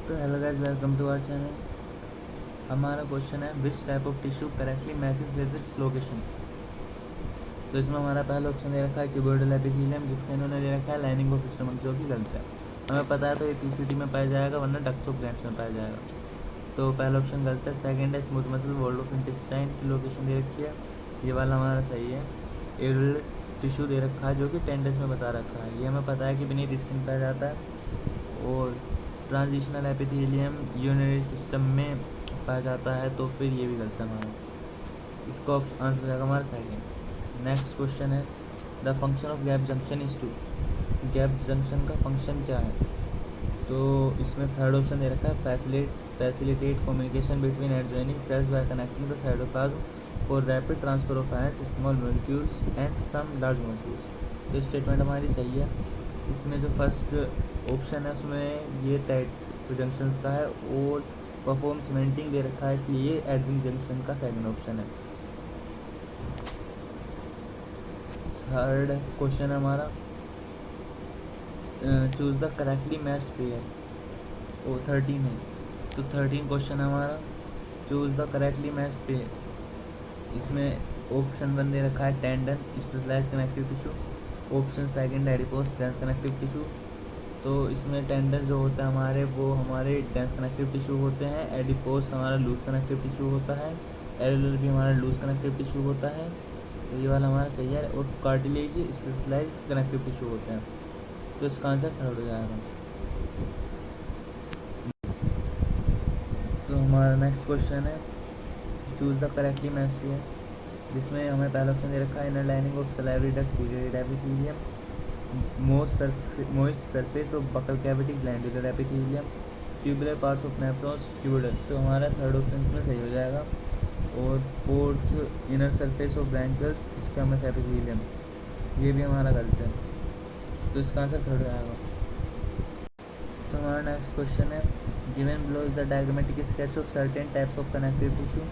तो hello guys, welcome to our channel. हमारा question है which type of tissue correctly matches with its location. तो इसमें हमारा पहला ऑप्शन दे रखा है क्यूबोइडल एपिथेलियम, जिसका इन्होंने दे रखा है लाइनिंग ऑफ स्टमक, जो कि गलत है। हमें पता है तो ये पीसीटी में पाया जाएगा, वरना डक्ट्स ऑफ ग्लैंड्स में पाया जाएगा। तो पहला ऑप्शन गलत है। सेकंड है smooth muscle wall of intestine की लोकेशन दे रखी है, ये वाला हमारा सही है। एरियल टिश्यू दे रखा है जो कि टेंडस में बता रखा है, ये हमें पता है कि बीनीथ स्किन पाया जाता है। और ट्रांजिशनल एपिथेलियम यूरिनरी सिस्टम में पाया जाता है, तो फिर ये भी गलत है हमारा। इसका ऑप्शन आंसर हो जाएगा हमारा सेकंड। नेक्स्ट क्वेश्चन है the function of gap junction is to. Gap junction का फंक्शन क्या है? तो इसमें थर्ड ऑप्शन दे रखा है facilitate communication between adjoining cells by connecting the cytoplasm for rapid transfer of ions small molecules and some large molecules. तो statement हमारी सही है। इसमें जो फर्स्ट ऑप्शन है उसमें ये टाइट जंक्शंस का है, और परफॉर्म सीमेंटिंग दे रखा है, इसलिए ये एडजिंग जंक्शन का सेकंड ऑप्शन है। थर्ड क्वेश्चन है हमारा choose the correctly matched pair. ओ 13 है, तो 13 क्वेश्चन है हमारा choose the correctly matched pair. इसमें ऑप्शन 1 दे रखा है tendon specialised connective tissue, option second adipose dense connective tissue. तो इसमें टेंडन जो होता है हमारे, वो हमारे डेंस कनेक्टिव टिश्यू होते हैं, एडिपोज हमारा लूज कनेक्टिव टिश्यू होता है, एरियल भी हमारा लूज कनेक्टिव टिश्यू होता है, तो ये वाला हमारा सही है। और कार्टिलेज स्पेशलाइज्ड कनेक्टिव टिश्यू होते हैं, तो इसका आंसर थर्ड हो जाएगा। तो हमारा नेक्स्ट क्वेश्चन है choose the correctly matched pair, जिसमें हमें पहला ऑप्शन दे रखा है inner lining of salivary duct ciliary epithelium, most surface of buccal cavity glandular epithelium, tubular parts of nephrons tubular. तो हमारा थर्ड ऑप्शन इसमें सही हो जाएगा। और fourth inner surface of bronchioles squamous epithelium, ये भी हमारा गलत है, तो इसका आंसर थर्ड हो जाएगा। तो हमारा नेक्स्ट क्वेश्चन है given below is the diagrammatic sketch of certain types of connective tissue,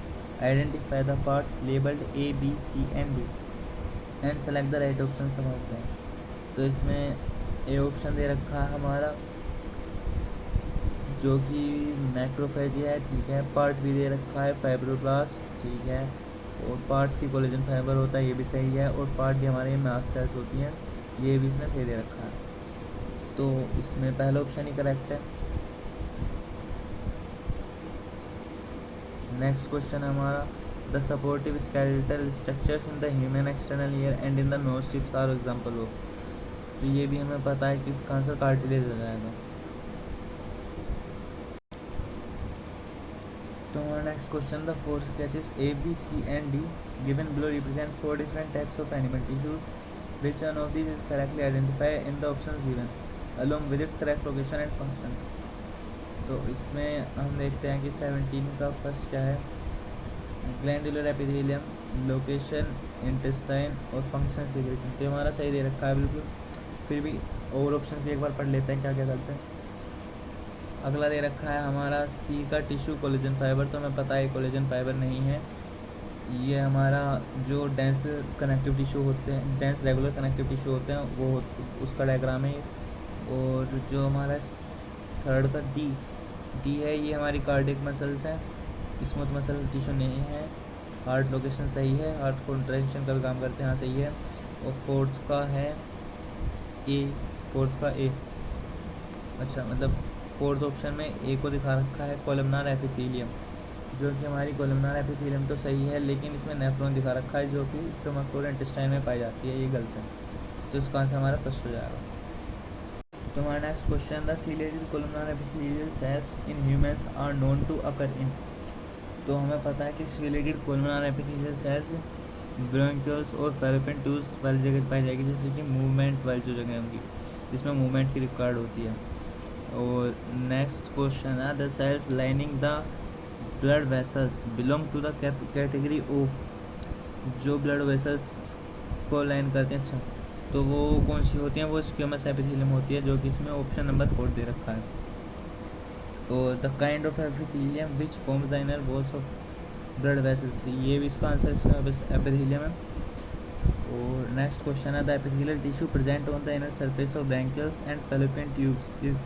identify the parts labelled A B C and D and select the right option समझते हैं। तो इसमें ए ऑप्शन दे रखा है हमारा जो कि मैक्रोफेजिया है, ठीक है। पार्ट बी दे रखा है फाइब्रोब्लास्ट, ठीक है। और पार्ट सी कोलेजन फाइबर होता है, ये भी सही है। और पार्ट डी हमारे मास्ट सेल्स होती हैं, ये भी इसने सही दे रखा है, तो इसमें पहला ऑप्शन ही करेक्ट है। नेक्स्ट क्वेश्चन है हमारा the supportive skeletal structures in the human external ear and in the nose tips are example of. तो ये भी हमें पता है कि इसका आंसर कार्टिलेज हो जाएगा। तो हमारा next question the four sketches A B C and D given below represent 4 different types of animal tissues, which one of these is correctly identified in the options given along with its correct location and functions। तो इसमें हम देखते हैं कि 17 का first क्या है, glandular epithelium, location intestine और फंक्शन सीक्रेशन। तो हमारा सही दे रखा है बिल्कुल। फिर भी और ऑप्शन भी एक बार पढ़ लेते हैं क्या क्या करते हैं। अगला दे रखा है हमारा सी का टिश्यू कोलेजन फाइबर, तो हमें पता है कोलेजन फाइबर नहीं है, ये हमारा जो डेंस कनेक्टिव टिश्यू होते हैं, डेंस रेगुलर कनेक्टिव टिश्यू होते हैं, वो उसका डायग्राम है। और जो हमारा थर्ड का डी है, ये हमारी कार्डियक मसल्स हैं, स्मूथ मसल टिश्यू नहीं है। हार्ट लोकेशन सही है, हार्ट कॉन्ट्रैक्शन का भी काम करते हैं, हाँ सही है। और फोर्थ का है ए, फोर्थ का ए, अच्छा मतलब फोर्थ ऑप्शन में ए को दिखा रखा है कोलमनार एपिथेलियम, जो कि हमारी कोलमनार एपिथेलियम तो सही है, लेकिन इसमें नेफ्रॉन दिखा रखा है जो कि स्टोमक और इंटेस्टाइन में पाई जाती है, ये गलत है, तो इसका आंसर हमारा फर्स्ट हो जाएगा। तो हमारा next question the ciliated columnar epithelial cells in humans are known to occur in. तो हमें पता है कि ciliated columnar epithelial cells bronchioles और फैलोपियन ट्यूब्स वाली जगह पाई जाएगी, जैसे कि मूवमेंट वाली जो जगह होंगी जिसमें मूवमेंट की रिकॉर्ड होती है। और नेक्स्ट क्वेश्चन है the cells lining the blood vessels belong to the category of, जो ब्लड वेसल्स को लाइन करते हैं, अच्छा तो वो कौन सी होती हैं, वो स्क्वेमस एपिथेलियम होती है, जो कि इसमें ऑप्शन नंबर 4 दे रखा है। और the kind of epithelium which forms the inner walls of blood vessels, ये भी इसका आंसर स्क्वेमस एपिथेलियम है। और नेक्स्ट क्वेश्चन है the epithelial tissue present on the inner surface of bronchioles and Fallopian tubes is,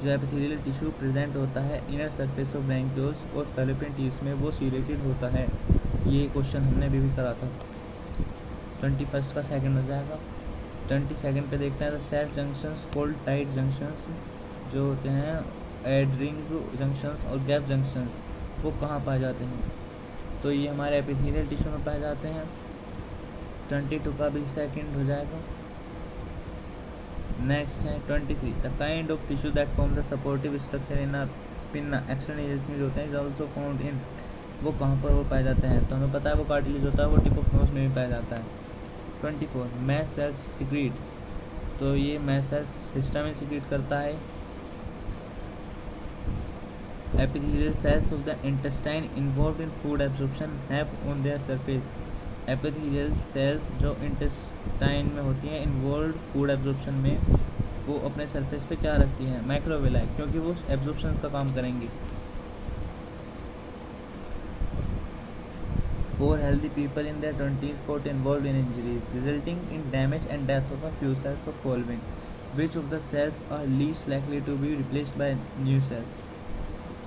जो epithelial tissue present होता है inner surface of ब्रैंक्यूल्स और फैलोपियन ट्यूब्स में वो सिलेटेड होता है। ये क्वेश्चन हमने भी करा था। 21 का सेकंड हो जाएगा। 22 पे देखते हैं the cell junctions called tight junctions जो होते हैं एडरिंग जंक्शंस और गैप जंक्शंस वो कहाँ पाए जाते हैं? तो ये हमारे एपिथेलियल टिश्यू में पाए जाते हैं। 22 का भी सेकंड हो जाएगा। नेक्स्ट है 23 the kind of tissue that form the supportive structure in a pin external जो होते हैं इज ऑल्सो फाउंड इन, वो कहाँ पर वो पाए जाते हैं? तो हमें पता है वो कार्टिलेज होता है, वो टिप ऑफ नोज में भी पाया जाता है। 24 मैस्ट सेल्स सिक्रीट, तो ये मैस्ट सेल्स हिस्टामिन सिक्रीट करता है। Epithelial cells of the intestine involve in food absorption have on their surface, epithelial cells जो इंटेस्टाइन में होती हैं इन्वॉल्व फूड एब्जॉर्प्शन में, वो अपने सरफेस पे क्या रखती हैं? माइक्रोविलाई, क्योंकि वो एब्जॉर्प्शन का काम करेंगी। For healthy people in their 20s got involved in injuries, resulting in damage and death of a few cells of following. Which of the cells are least likely to be replaced by new cells?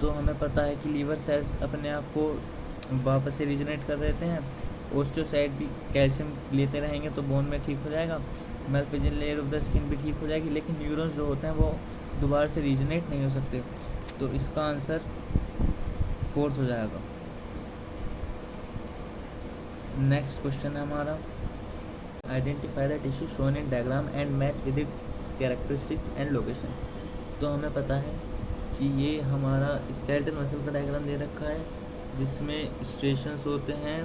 तो हमें पता है कि liver cells अपने आप को वापस से रीजनरेट कर देते हैं। ओस्टियोसाइट भी कैल्शियम लेते रहेंगे तो बोन में ठीक हो जाएगा। मेलफिजिन लेयर ऑफ द स्किन भी ठीक हो जाएगी, लेकिन न्यूरॉन्स जो होते हैं वो दोबारा से रीजनरेट नहीं हो सकते। तो इसका आंसर 4th हो जाएगा। नेक्स्ट क्वेश्चन है हमारा identify the tissue shown in diagram and match with its characteristics and location. तो हमें पता है कि ये हमारा स्केलेटल मसल का डायग्राम दे रखा है जिसमें स्ट्रेशंस होते हैं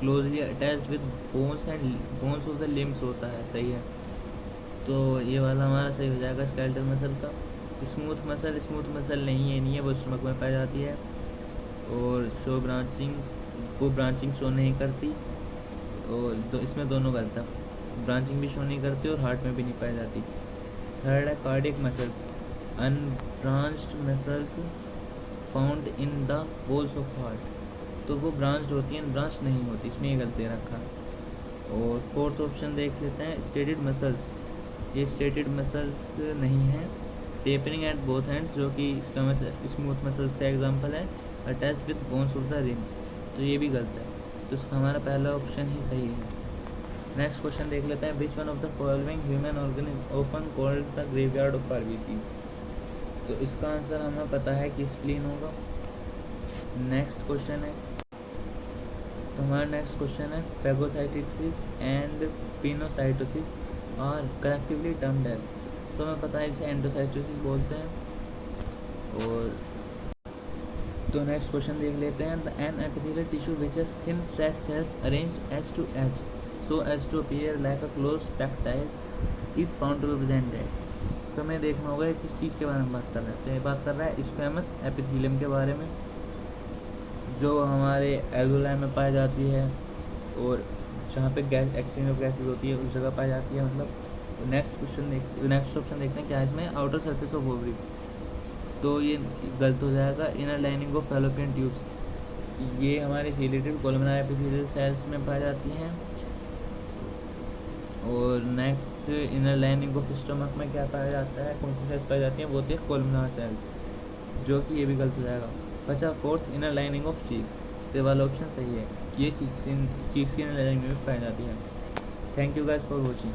closely attached with bones and bones of the limbs होता है। सही है, तो ये वाला हमारा सही हो जाएगा स्केलेटल मसल का। स्मूथ मसल नहीं है, वो स्टमक में पाई जाती है। और शो ब्रांचिंग, वो ब्रांचिंग शो नहीं करती, और इसमें दोनों गलत है, ब्रांचिंग भी शो नहीं करती और हार्ट में भी नहीं पाई जाती। थर्ड है cardiac muscles, unbranched muscles found in the walls of heart, तो वो ब्रांच्ड होती हैं, ब्रांच नहीं होती, इसमें ये गलत दे रखा है। और 4th ऑप्शन देख लेते हैं स्टेटेड मसल्स, ये स्टेटेड मसल्स नहीं है। टेपरिंग एट बोथ हैंड्स जो कि इसका स्मूथ मसल्स का एग्जांपल है, attach with bones of the RIMS, तो ये भी गलत है, तो इसका हमारा पहला ऑप्शन ही सही है। नेक्स्ट क्वेश्चन देख लेते हैं which one of the following human organ is often called the graveyard of RBCs. तो इसका आंसर हमें पता है कि स्प्लीन होगा। नेक्स्ट क्वेश्चन है, तो हमारा नेक्स्ट क्वेश्चन है phagocytosis and pinocytosis are collectively termed as, तो हमें पता है इसे एंडोसाइटोसिस बोलते हैं। और तो नेक्स्ट क्वेश्चन देख लेते हैं the an epithelial tissue which has thin flat cells arranged edge to edge so as to appear like a close packed tiles is found to be present है। तो हमें देखना होगा किस चीज़ के बारे में बात कर रहा है। तो ये बात कर रहा है स्क्वैमस एपिथेलियम के बारे में, जो हमारे एल्वोलाई में पाई जाती है और जहाँ पे गैस एक्सचेंज ऑफ गैसेज होती है उस जगह पाई जाती है। मतलब नेक्स्ट ऑप्शन देखते हैं क्या है इसमें, आउटर सरफेस ऑफ ओवरी, तो ये गलत हो जाएगा। Inner lining of fallopian tubes, ये हमारे सिलेटेड कोलमनार एपिथेलियल सेल्स में पाई जाती हैं। और next inner lining of stomach में क्या पाया जाता है, कौन सी सेल्स पाई जाती हैं, वो होती है कोलमनार सेल्स, जो कि ये भी गलत हो जाएगा। बचा 4th inner lining of cheeks, तो वाला ऑप्शन सही है, ये चीक्स की इनर लाइनिंग में पाई जाती है। Thank you guys for watching.